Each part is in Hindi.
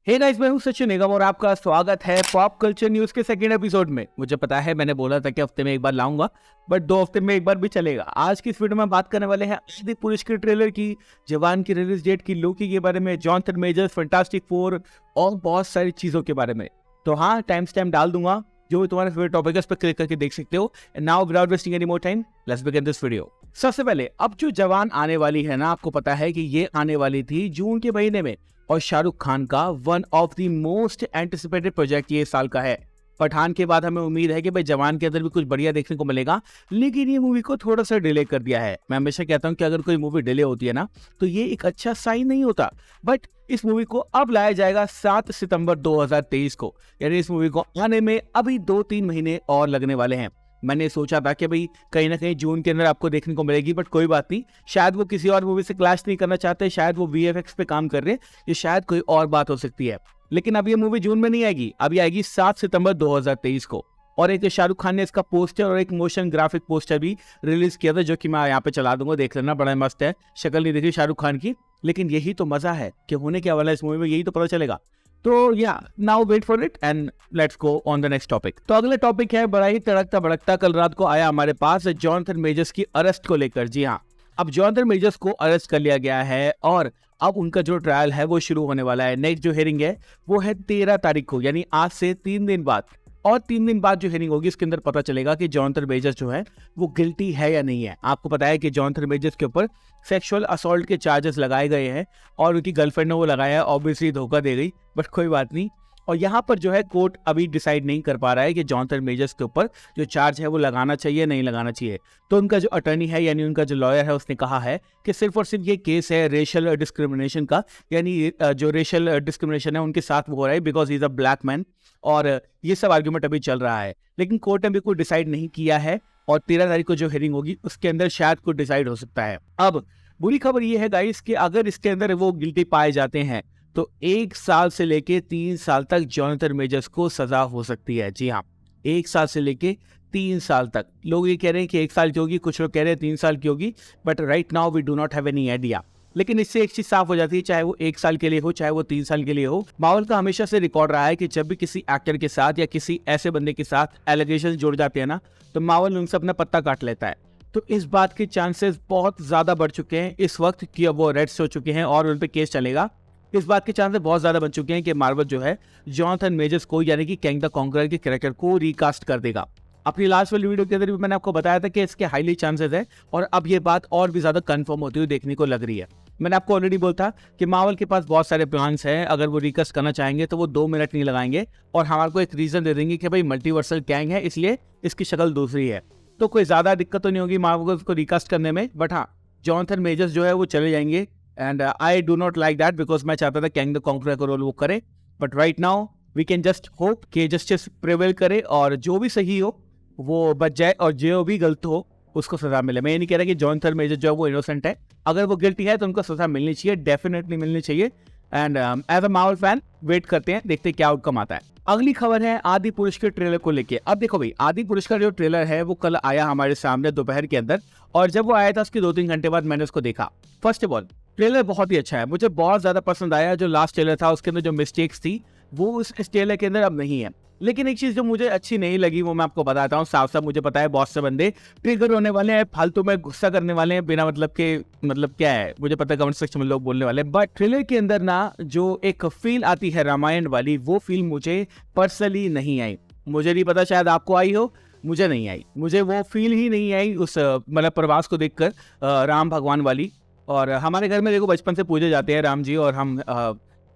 हे गाइस, मैं हूं सचिन निगम और आपका स्वागत है पॉप कल्चर न्यूज के सेकंड एपिसोड में। मुझे पता है मैंने बोला था कि हफ्ते में एक बार लाऊंगा, बट 2 हफ्ते में एक बार भी चलेगा। आज की इस वीडियो में बात करने वाले हैं आदि पुरुष के ट्रेलर की, जवान की रिलीज डेट की, लोकी के बारे में, जॉनथन मेजर्स, फैंटास्टिक फोर और बहुत सारी चीजों के बारे में। तो हाँ, टाइम स्टैम्प डाल दूंगा, जो भी तुम्हारा फेवरेट टॉपिक है उस पर क्लिक करके देख सकते हो। And now without wasting any more time, let's begin this video. सबसे पहले अब जो जवान आने वाली है ना, आपको पता है कि ये आने वाली थी जून के महीने में, और शाहरुख खान का one of the most anticipated project ये साल का है। पठान के बाद हमें उम्मीद है कि भाई जवान के अंदर भी कुछ बढ़िया देखने को मिलेगा, लेकिन ये मूवी को थोड़ा सा डिले कर दिया है। मैं हमेशा कहता हूँ कि अगर कोई मूवी डिले होती है ना, तो ये एक अच्छा साइन नहीं होता। बट इस मूवी को अब लाया जाएगा 7 सितंबर 2023 को, यानी इस मूवी को आने में अभी 2-3 महीने और लगने वाले हैं। मैंने सोचा था कि भाई कहीं ना कहीं जून के अंदर आपको देखने को मिलेगी, बट कोई बात नहीं, शायद वो किसी और मूवी से क्लैश नहीं करना चाहते, शायद वो वीएफएक्स पे काम कर रहे हैं, ये शायद कोई और बात हो सकती है। लेकिन अब ये मूवी जून में नहीं आएगी, अभी आएगी 7 सितंबर 2023 को। और एक शाहरुख खान ने इसका पोस्टर और एक मोशन ग्राफिक पोस्टर भी रिलीज किया था, जो कि मैं यहाँ पे चला दूंगा, देख लेना, बड़ा मस्त है। शक्ल नहीं देखी शाहरुख खान की, लेकिन यही तो मजा है कि होने क्या वाला है इस मूवी में, यही तो पता चलेगा। तो या now wait for it and let's go on the next topic. तो अगला टॉपिक है बड़ा ही तड़कता भड़कता, कल रात को आया हमारे पास जॉनथन मेजर्स की अरेस्ट को लेकर। जी हाँ, अब जॉनथन मेजर्स को अरेस्ट कर लिया गया है और अब उनका जो ट्रायल है वो शुरू होने वाला है। नेक्स्ट जो हियरिंग है वो है 13 तारीख को, यानी आज से 3 दिन बाद। और 3 दिन बाद जो हियरिंग होगी, इसके अंदर पता चलेगा कि जॉनथन मेजर्स जो है वो गिल्टी है या नहीं है। आपको पता है कि जॉनथन मेजर्स के ऊपर सेक्सुअल असॉल्ट के चार्जेस लगाए गए हैं और उनकी गर्लफ्रेंड ने वो लगाया है, ऑब्वियसली धोखा दे गई, बट कोई बात नहीं। और यहाँ पर जो है कोर्ट अभी डिसाइड नहीं कर पा रहा है कि जॉनथन मेजर्स के ऊपर जो चार्ज है वो लगाना चाहिए नहीं लगाना चाहिए। तो उनका जो अटर्नी है, यानी उनका जो लॉयर है, उसने कहा है कि सिर्फ और सिर्फ ये केस है रेशियल डिस्क्रिमिनेशन का, यानी जो रेशियल डिस्क्रिमिनेशन है उनके साथ वो हो रहा है because he is a black man, और ये सब आर्ग्यूमेंट अभी चल रहा है। लेकिन कोर्ट ने भी कोई डिसाइड नहीं किया है और 13 तारीख को जो हियरिंग होगी उसके अंदर शायद कुछ डिसाइड हो सकता है। अब बुरी खबर ये है गाइस कि अगर इसके अंदर वो गिल्टी पाए जाते हैं तो 1 साल से लेके 3 साल तक जॉनथन मेजर्स को सजा हो सकती है। जी हाँ, 1 साल से लेके 3 साल तक। लोग ये कह रहे हैं कि 1 साल की होगी, कुछ लोग कह रहे हैं 3 साल की होगी, but right now we do not have any idea. लेकिन इससे एक चीज साफ हो जाती है, चाहे वो 1 साल के लिए हो, चाहे वो 3 साल के लिए हो, मार्वल का हमेशा से रिकॉर्ड रहा है कि जब भी किसी एक्टर के साथ या किसी ऐसे बंदे के साथ एलिगेशन जुड़ जाते हैं ना, तो मार्वल उनसे अपना पत्ता काट लेता है। तो इस बात के चांसेस बहुत ज्यादा बढ़ चुके हैं इस वक्त कि अब वो अरेस्ट हो चुके हैं और उन पर केस चलेगा। इस बात के चांसेस बहुत ज्यादा बन चुके हैं कि मार्वल जो है जॉनथन मेजर्स को, यानी कि कैंग द कॉन्करर के कैरेक्टर को रिकास्ट कर देगा। अपनी लास्ट वाली वीडियो के अंदर भी मैंने आपको बताया था कि इसके हाईली चांसेस है, और अब ये बात और भी ज्यादा कंफर्म होती हुई देखने को लग रही है। मैंने आपको ऑलरेडी बोला था कि मार्वल के पास बहुत सारे प्लान्स हैं, अगर वो रिकास्ट करना चाहेंगे तो वो 2 मिनट नहीं लगाएंगे और हमारे को एक रीजन दे देंगे कि भाई मल्टीवर्सल कैंग है, इसलिए इसकी शक्ल दूसरी है। तो कोई ज्यादा दिक्कत तो नहीं होगी मार्वल को रिकास्ट करने में। बट हाँ, जॉनथन मेजर्स जो है वो चले जाएंगे, and I do not like that, because मैं चाहता था कैंग द कॉन्करर का रोल वो करे। But right now we can just hope कि जस्टिस प्रिवेल करे और जो भी सही हो वो बच जाए और जो भी गलत हो उसको सजा मिले। मैं ये नहीं कह रहा कि जॉनथन मेजर जो है वो इनोसेंट है, अगर वो गिल्टी है तो उनको सजा मिलनी चाहिए, डेफिनेटली मिलनी चाहिए। And as a Marvel fan wait करते हैं, देखते हैं क्या आउटकम आता है। अगली खबर है आदि पुरुष के ट्रेलर को लेके। अब देखो भाई, आदि पुरुष का जो ट्रेलर है वो कल आया हमारे सामने दोपहर के अंदर, और जब वो आया था उसके 2-3 घंटे बाद मैंने उसको देखा। फर्स्ट ऑफ ऑल ट्रेलर बहुत ही अच्छा है, मुझे बहुत ज्यादा पसंद आया। जो लास्ट ट्रेलर था उसके अंदर जो मिस्टेक्स थी वो इस ट्रेलर के अंदर अब नहीं है। लेकिन एक चीज जो मुझे अच्छी नहीं लगी वो मैं आपको बताता हूँ साफ साफ। मुझे पता है बहुत से बंदे ट्रिगर होने वाले हैं, फालतू में गुस्सा करने वाले हैं बिना मतलब के, मतलब क्या है मुझे पता है कमेंट सेक्शन में लोग बोलने वाले हैं, बट ट्रेलर के अंदर ना जो एक फील आती है रामायण वाली, वो फील मुझे पर्सनली नहीं आई। मुझे नहीं पता, शायद आपको आई हो, मुझे नहीं आई। मुझे वो फील ही नहीं आई उस मतलब प्रवास को देखकर, राम भगवान वाली। और हमारे घर में देखो बचपन से पूजे जाते हैं राम जी, और हम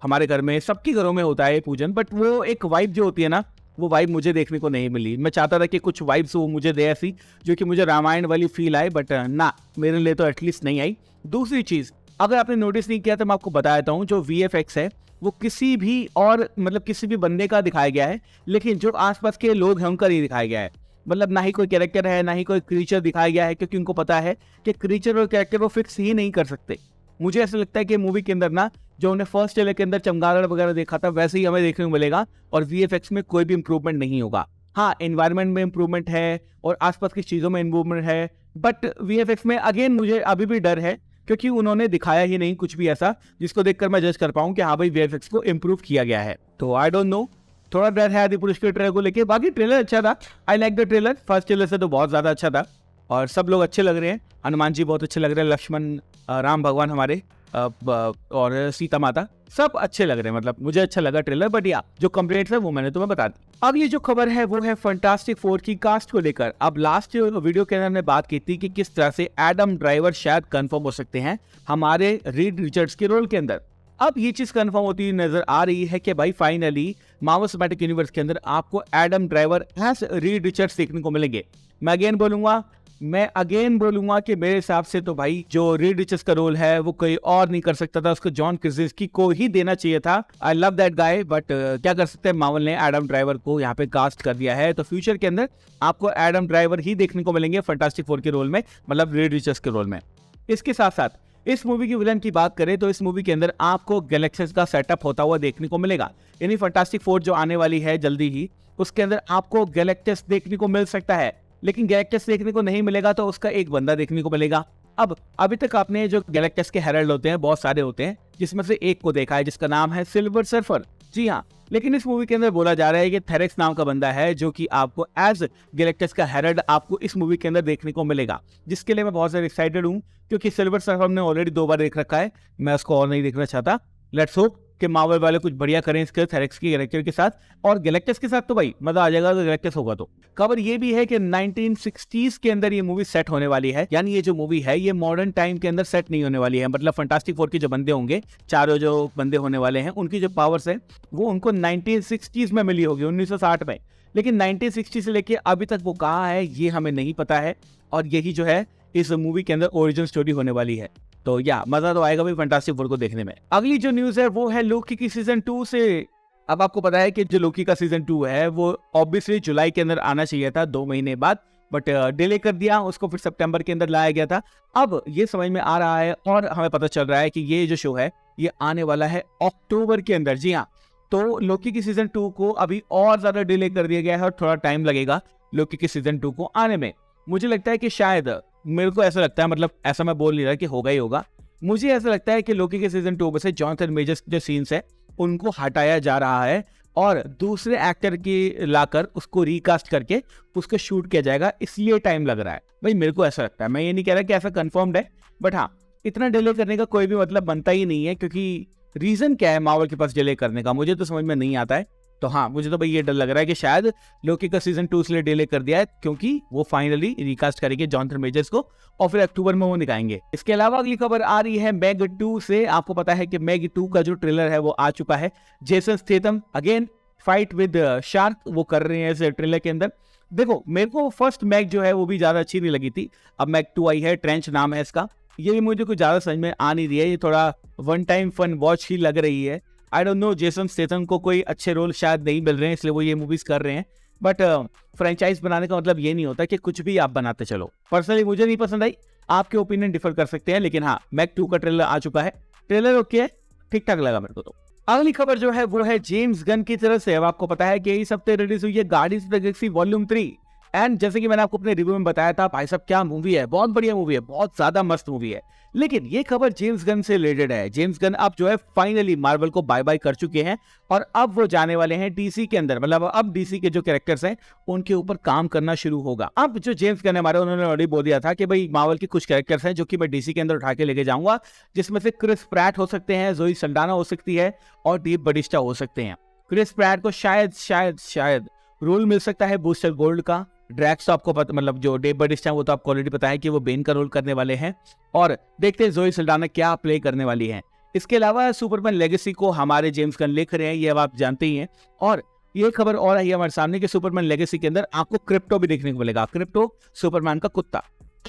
हमारे घर में, सबके घरों में होता है पूजन, बट वो एक वाइब जो होती है ना, वो वाइब मुझे देखने को नहीं मिली। मैं चाहता था कि कुछ वाइब्स वो मुझे दे ऐसी जो कि मुझे रामायण वाली फील आए, बट ना, मेरे लिए तो एटलीस्ट नहीं आई। दूसरी चीज, अगर आपने नोटिस नहीं किया तो मैं आपको बता देता हूँ, जो वीएफएक्स है वो किसी भी और मतलब किसी भी बंदे का दिखाया गया है, लेकिन जो आसपास के लोग हैं उनका नहीं दिखाया गया है। मतलब ना ही कोई कैरेक्टर है, ना ही कोई क्रीचर दिखाया गया है, क्योंकि उनको पता है कि क्रीचर और कैरेक्टर वो फिक्स ही नहीं कर सकते। मुझे ऐसा लगता है कि मूवी के अंदर ना, जो हमने फर्स्ट ट्रेलर के अंदर चमगादड़ वगैरह देखा था वैसे ही हमें देखने को मिलेगा, और वीएफएक्स में कोई भी इंप्रूवमेंट नहीं होगा। हाँ, एनवायरनमेंट में इंप्रूवमेंट है और आसपास की चीजों में इंप्रूवमेंट है, बट वीएफएक्स में अगेन मुझे अभी भी डर है क्योंकि उन्होंने दिखाया ही नहीं कुछ भी ऐसा जिसको देखकर मैं जज कर पाऊं कि हाँ भाई वीएफएक्स को इम्प्रूव किया गया है। तो आई डोंट नो, थोड़ा डर है आदिपुरुष के ट्रेलर को लेके। बाकी ट्रेलर अच्छा था, I like the trailer. First trailer से तो बहुत ज्यादा अच्छा था और सब लोग अच्छे लग रहे हैं। हनुमान जी बहुत अच्छे लग रहे हैं, लक्ष्मण, राम भगवान हमारे और सीता माता सब अच्छे लग रहे हैं। मतलब मुझे अच्छा लगा ट्रेलर, बट या जो कंप्लेंट्स है वो मैंने तुम्हें बता दी। अब ये जो खबर है वो है फैंटास्टिक फोर की कास्ट को लेकर। अब लास्ट वीडियो के अंदर हमने बात की थी कि किस तरह से एडम ड्राइवर शायद कंफर्म हो सकते हैं हमारे रीड रिचर्ड्स के रोल के अंदर। अब ये चीज कंफर्म होती हुई नजर आ रही है कि भाई फाइनली मार्वल सिनेमैटिक यूनिवर्स के अंदर आपको Adam Driver as Reed Richards देखने को मिलेंगे। मैं अगेन बोलूंगा कि मेरे हिसाब से तो भाई जो रीड रिचर्ड्स का रोल है वो कोई और नहीं कर सकता था, उसको जॉन क्रासिनस्की को ही देना चाहिए था। I love that guy, but क्या कर सकते हैं, मार्वल ने एडम ड्राइवर को यहाँ पे कास्ट कर दिया है। तो फ्यूचर के अंदर आपको एडम ड्राइवर ही देखने को मिलेंगे फैंटास्टिक फोर के रोल में, मतलब रीड रिचर्ड्स के रोल में। इसके साथ साथ इस मूवी की विलन की बात करें तो इस मूवी के अंदर आपको गैलेक्सीज का सेटअप होता हुआ देखने को मिलेगा। यानी फैंटास्टिक फोर जो आने वाली है जल्दी ही, उसके अंदर आपको गैलेक्टस देखने को मिल सकता है। लेकिन गैलेक्टस देखने को नहीं मिलेगा तो उसका एक बंदा देखने को मिलेगा। अब अभी तक आपने जो गैलेक्टस के हेरल्ड होते हैं बहुत सारे होते हैं, जिसमें से एक को देखा है जिसका नाम है सिल्वर सर्फर। जी हाँ, लेकिन इस मूवी के अंदर बोला जा रहा है कि थेरेक्स नाम का बंदा है जो कि आपको एज गैलेक्टस का हेरल्ड आपको इस मूवी के अंदर देखने को मिलेगा, जिसके लिए मैं बहुत ज्यादा एक्साइटेड हूँ क्योंकि सिल्वर सर्फर हमने ऑलरेडी 2 बार देख रखा है। मैं उसको और नहीं देखना चाहता। लेट्स होप कि मार्वल वाले कुछ बढ़िया करें इसके थेरेक्स की कैरेक्टर के साथ, और गैलेक्टस के साथ तो भाई मजा आ जाएगा। तो गैलेक्टस होगा तो खबर ये भी है कि 1960s के अंदर ये मूवी सेट होने वाली है। यानी ये जो मूवी है ये मॉडर्न टाइम के अंदर सेट नहीं होने वाली है। मतलब फैंटास्टिक फोर के जो बंदे होंगे, चारों जो बंदे होने वाले हैं, उनकी जो पावर्स है वो उनको 1960s में मिली होगी, 1960 में। लेकिन 1960 से लेके अभी तक वो कहाँ है ये हमें नहीं पता है, और यही जो है इस मूवी के अंदर ओरिजिनल स्टोरी होने वाली है। तो या मजा तो आएगा भाई फैंटास्टिक फोर को देखने में। अगली जो न्यूज है वो है लोकी की सीजन 2 से। अब आपको पता है कि जो लोकी का सीजन 2 है वो ऑब्वियसली जुलाई के अंदर आना चाहिए था 2 महीने बाद, बट डिले कर दिया उसको, फिर सितंबर के अंदर लाया गया था। अब ये समझ में आ रहा है और हमें पता चल रहा है कि ये जो शो है ये आने वाला है अक्टूबर के अंदर। जी हाँ, तो लोकी की सीजन 2 को अभी और ज्यादा डिले कर दिया गया है और थोड़ा टाइम लगेगा लोकी की सीजन 2 को आने में। मुझे लगता है कि शायद, मेरे को ऐसा लगता है, मतलब ऐसा मैं बोल नहीं रहा कि होगा ही होगा, मुझे ऐसा लगता है कि लोकी के सीजन 2 में से जॉनथन मेजर्स जो सीन्स है उनको हटाया जा रहा है और दूसरे एक्टर की लाकर उसको रिकास्ट करके उसको शूट किया जाएगा, इसलिए टाइम लग रहा है। भाई मेरे को ऐसा लगता है, मैं ये नहीं कह रहा कि ऐसा कंफर्म्ड है, बट हाँ इतना डिले करने का कोई भी मतलब बनता ही नहीं है, क्योंकि रीजन क्या है मार्वल के पास डिले करने का मुझे तो समझ में नहीं आता है। तो हाँ, मुझे तो भाई ये डर लग रहा है कि शायद लोकी का सीजन 2 इसलिए डिले कर दिया है क्योंकि वो फाइनली रिकास्ट करेंगे जॉनथन मेजर्स को और फिर अक्टूबर में वो निकालेंगे। इसके अलावा अगली खबर आ रही है मैग 2 से। आपको पता है कि मैग 2 का जो ट्रेलर है वो आ चुका है। Jason Statham again fight with shark वो कर रहे हैं इस ट्रेलर के अंदर। देखो मेरे को फर्स्ट मैग जो है वो भी ज्यादा अच्छी नहीं लगी थी। अब मैग 2 आई है, ट्रेंच नाम है इसका, ये भी मुझे कुछ ज्यादा समझ में आ नहीं रही है, ये थोड़ा वन टाइम फन वॉच ही लग रही है। I don't know, Jason Statham को कोई अच्छे रोल शायद नहीं मिल रहे हैं इसलिए वो ये मूवीज कर रहे हैं, बट फ्रेंचाइज बनाने का मतलब ये नहीं होता कि कुछ भी आप बनाते चलो। पर्सनली मुझे नहीं पसंद आई, आपके ओपिनियन डिफर कर सकते हैं, लेकिन हाँ मैग 2 का ट्रेलर आ चुका है, ट्रेलर ओके है, ठीक ठाक लगा मेरे को। तो अगली खबर जो है वो है जेम्स गन की तरफ से। अब आपको पता है कि इस हफ्ते रिलीज हुई है guardians of the Galaxy volume 3, and जैसे कि मैंने आपको अपने रिव्यू में बताया था भाई साहब क्या मूवी है, बहुत बढ़िया मूवी है, बहुत ज्यादा मस्त मूवी है। लेकिन ये खबर जेम्स गन से रिलेटेड है। जेम्स गन अब जो है फाइनली मार्वल को बाय बाय कर चुके हैं और अब वो जाने वाले हैं डीसी के अंदर, मतलब अब डीसी के जो कैरेक्टर्स हैं उनके ऊपर काम करना शुरू होगा। अब जो जेम्स गन हमारे, उन्होंने ऑलरेडी बोल दिया था कि भाई मार्वल के कुछ कैरेक्टर्स हैं जो कि मैं डीसी के अंदर उठा के लेके जाऊंगा, जिसमें से क्रिस प्रैट हो सकते हैं, जोई सल्डाना हो सकती है और डेव बटिस्टा हो सकते हैं। क्रिस प्रैट को शायद रोल मिल सकता है बूस्टर गोल्ड का। ड्रैक्स तो आपको पता, मतलब जो डेव बटिस्टा है वो तो आपको ऑलरेडी पता है कि वो बेन का रोल करने वाले हैं, और देखते हैं जोई सल्डाना क्या प्ले करने वाली है। इसके अलावा सुपरमैन लेगेसी को हमारे जेम्स गन लिख रहे हैं, ये अब आप जानते ही हैं। और ये खबर और आई है हमारे सामने कि सुपरमैन लेगेसी के अंदर आपको क्रिप्टो भी देखने को मिलेगा, क्रिप्टो सुपरमैन का कुत्ता।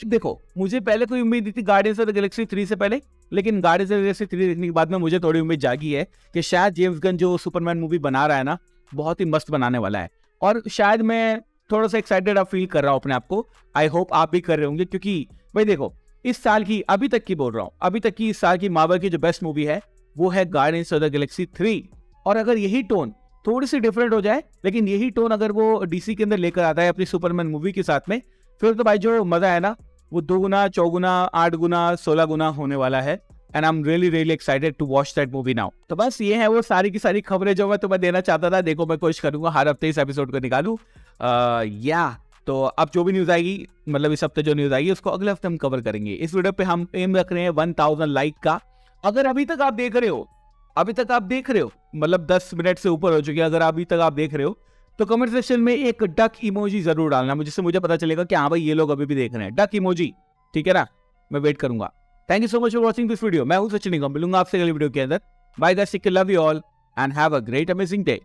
देखो मुझे पहले कोई उम्मीद थी गार्डियंस ऑफ द गैलेक्सी 3 से पहले, लेकिन गार्डियंस ऑफ द गैलेक्सी 3 देखने के बाद में मुझे थोड़ी उम्मीद जागी है कि शायद जेम्स गन जो सुपरमैन मूवी बना रहा है ना, बहुत ही मस्त बनाने वाला है, और शायद मैं थोड़ा सा एक्साइटेड फील कर रहा हूँ अपने आप को। आई होप आप भी कर रहे होंगे, क्योंकि भाई देखो इस साल की, अभी तक की बोल रहा हूँ, अभी तक की इस साल की मार्वल की जो बेस्ट मूवी है वो है गार्डियंस ऑफ द गैलेक्सी 3। और अगर यही टोन थोड़ी सी डिफरेंट हो जाए, लेकिन यही टोन अगर वो डीसी के अंदर लेकर आता है अपनी सुपरमैन मूवी के साथ में, फिर तो भाई जो मजा है ना वो 2 गुना, 4 गुना, 8 गुना, 16 गुना होने वाला है। And I am really excited to watch that movie now. तो बस ये है वो सारी की सारी खबरें जो मैं तुम्हें देना चाहता था। देखो मैं कोशिश करूंगा हर हफ्ते इस एपिसोड को निकालूं। तो अब जो भी न्यूज आएगी, मतलब इस हफ्ते जो न्यूज आएगी उसको अगले हफ्ते हम कवर करेंगे। इस वीडियो पे हम एम रख रहे हैं 1000 लाइक का। अगर अभी तक आप देख रहे हो, मतलब 10 मिनट से ऊपर हो चुके हैं, अगर अभी तक आप देख रहे हो तो कमेंट सेक्शन में एक डक इमोजी जरूर डालना, जिससे मुझे पता चलेगा कि हाँ भाई ये लोग अभी भी देख रहे हैं। डक इमोजी, ठीक है ना? मैं वेट करूंगा। Thank you so much for watching this video. मैं हूं सचिन निगम, मिलूंगा आपसे अगली वीडियो के अंदर। Bye guys, love you all and have a great amazing day.